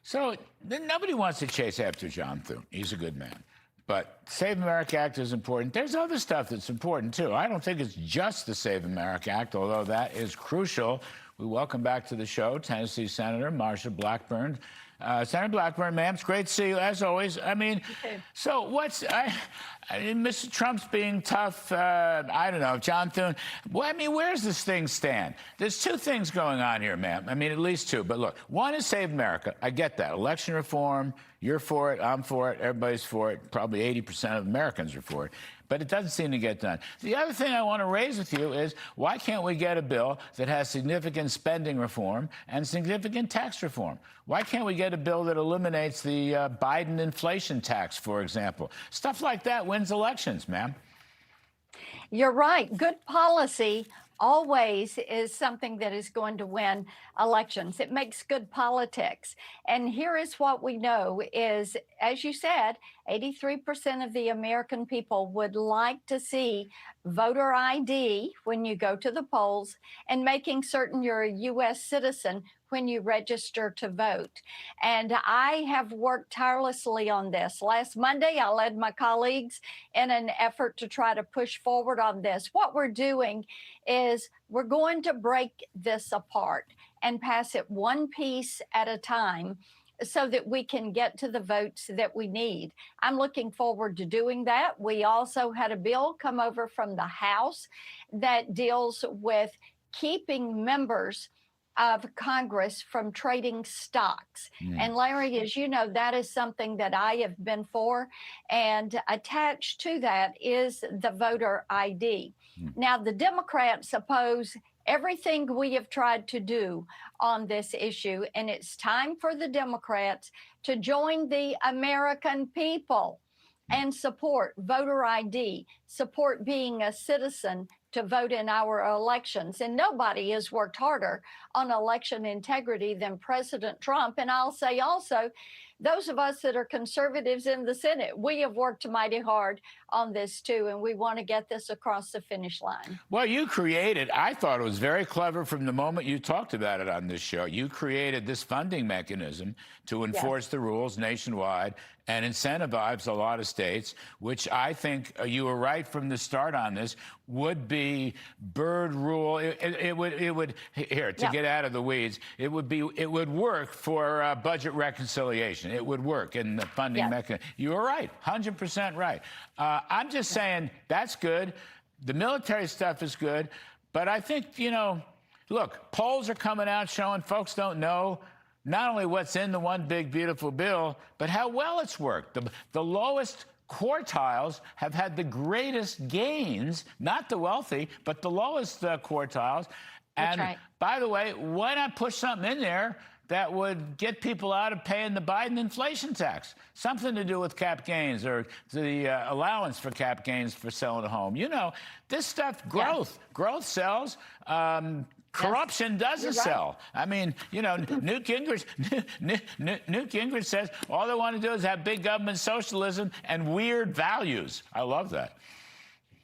So then nobody wants to chase after John Thune. He's a good man. But Save America Act is important. There's other stuff that's important, too. I don't think it's just the Save America Act, although that is crucial. We welcome back to the show Tennessee Senator Marsha Blackburn. Senator Blackburn, ma'am, it's great to see you, as always. I mean, so Mr. Trump's being tough. I don't know, John Thune. Well, I mean, where's this thing stand? There's two things going on here, ma'am. I mean, at least two. But look, one is Save America. I get that. Election reform, you're for it, I'm for it, everybody's for it. Probably 80% of Americans are for it. But it doesn't seem to get done. The other thing I want to raise with you is, why can't we get a bill that has significant spending reform and significant tax reform? Why can't we get a bill that eliminates the Biden inflation tax, for example? Stuff like that wins elections, ma'am. You're right. Good policy always is something that is going to win elections. It makes good politics. And here is what we know is, as you said, 83% of the American people would like to see voter ID when you go to the polls and making certain you're a U.S. citizen when you register to vote. And I have worked tirelessly on this. Last Monday, I led my colleagues in an effort to try to push forward on this. What we're doing is we're going to break this apart and pass it one piece at a time so that we can get to the votes that we need. I'm looking forward to doing that. We also had a bill come over from the House that deals with keeping members of Congress from trading stocks. And Larry, as you know, that is something that I have been for. And attached to that is the voter ID. Now, the Democrats oppose everything we have tried to do on this issue. And it's time for the Democrats to join the American people and support voter ID, support being a citizen to vote in our elections. And nobody has worked harder on election integrity than President Trump. And I'll say also, those of us that are conservatives in the Senate, we have worked mighty hard on this too, and we want to get this across the finish line. Well, I thought it was very clever from the moment you talked about it on this show. You created this funding mechanism to enforce the rules nationwide and incentivize a lot of states, which I think you were right from the start on this, would be bird rule. It would get out of the weeds, it would work for budget reconciliation. It would work in the funding mechanism. You were right, 100% right. I'm just saying that's good. The military stuff is good. But I think, look, polls are coming out showing folks don't know not only what's in the one big, beautiful bill, but how well it's worked. The lowest quartiles have had the greatest gains, not the wealthy, but the lowest quartiles. And by the way, why not push something in there that would get people out of paying the Biden inflation tax? Something to do with cap gains or the allowance for cap gains for selling a home. This stuff, growth sells. Corruption doesn't sell. I mean, Newt Gingrich says all they want to do is have big government socialism and weird values. I love that.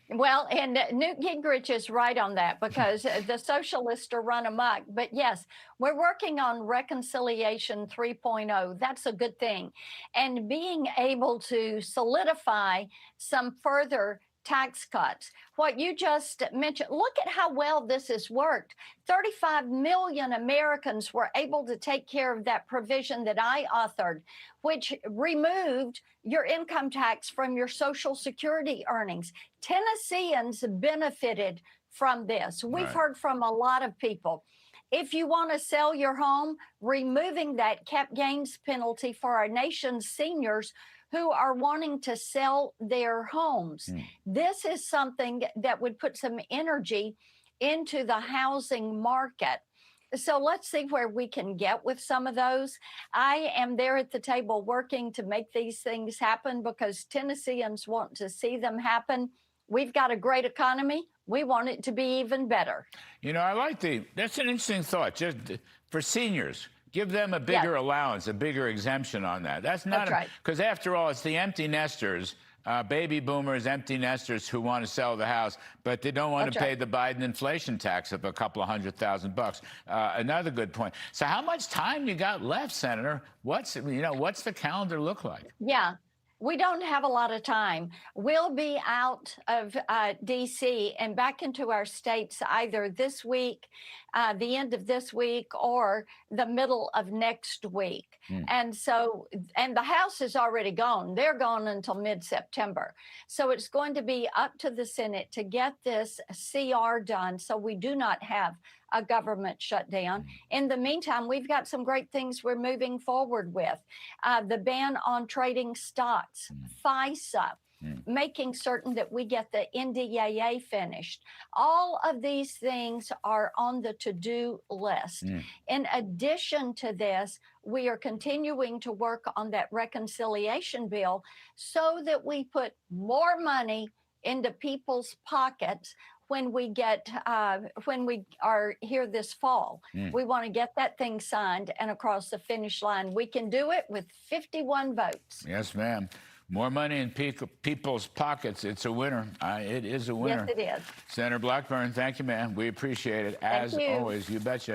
Well, and Newt Gingrich is right on that, because the socialists are run amok. But yes, we're working on Reconciliation 3.0. That's a good thing. And being able to solidify some further tax cuts. What you just mentioned, look at how well this has worked. 35 million Americans were able to take care of that provision that I authored, which removed your income tax from your Social Security earnings. Tennesseans benefited from this. We've heard from a lot of people. If you want to sell your home, removing that cap gains penalty for our nation's seniors who are wanting to sell their homes. This is something that would put some energy into the housing market. So let's see where we can get with some of those. I am there at the table working to make these things happen because Tennesseans want to see them happen. We've got a great economy. We want it to be even better. I like that's an interesting thought. Just for seniors, give them a bigger allowance, a bigger exemption on that. That's not because after all, it's the empty nesters baby boomers, empty nesters who want to sell the house, but they don't want That's to pay right. the Biden inflation tax of a couple of $100,000. Another good point. So how much time you got left, Senator? What's the calendar look like? Yeah. We don't have a lot of time. We'll be out of D.C. and back into our states either this week, the end of this week, or the middle of next week. And the House is already gone. They're gone until mid-September. So it's going to be up to the Senate to get this CR done so we do not have a government shutdown. In the meantime, we've got some great things we're moving forward with. The ban on trading stocks, FISA, making certain that we get the NDAA finished. All of these things are on the to-do list. In addition to this, we are continuing to work on that reconciliation bill so that we put more money into people's pockets when we are here this fall. We want to get that thing signed and across the finish line. We can do it with 51 votes. Yes, ma'am. More money in people's pockets. It's a winner. It is a winner. Yes, it is. Senator Blackburn, thank you, ma'am. We appreciate it. As always, you betcha.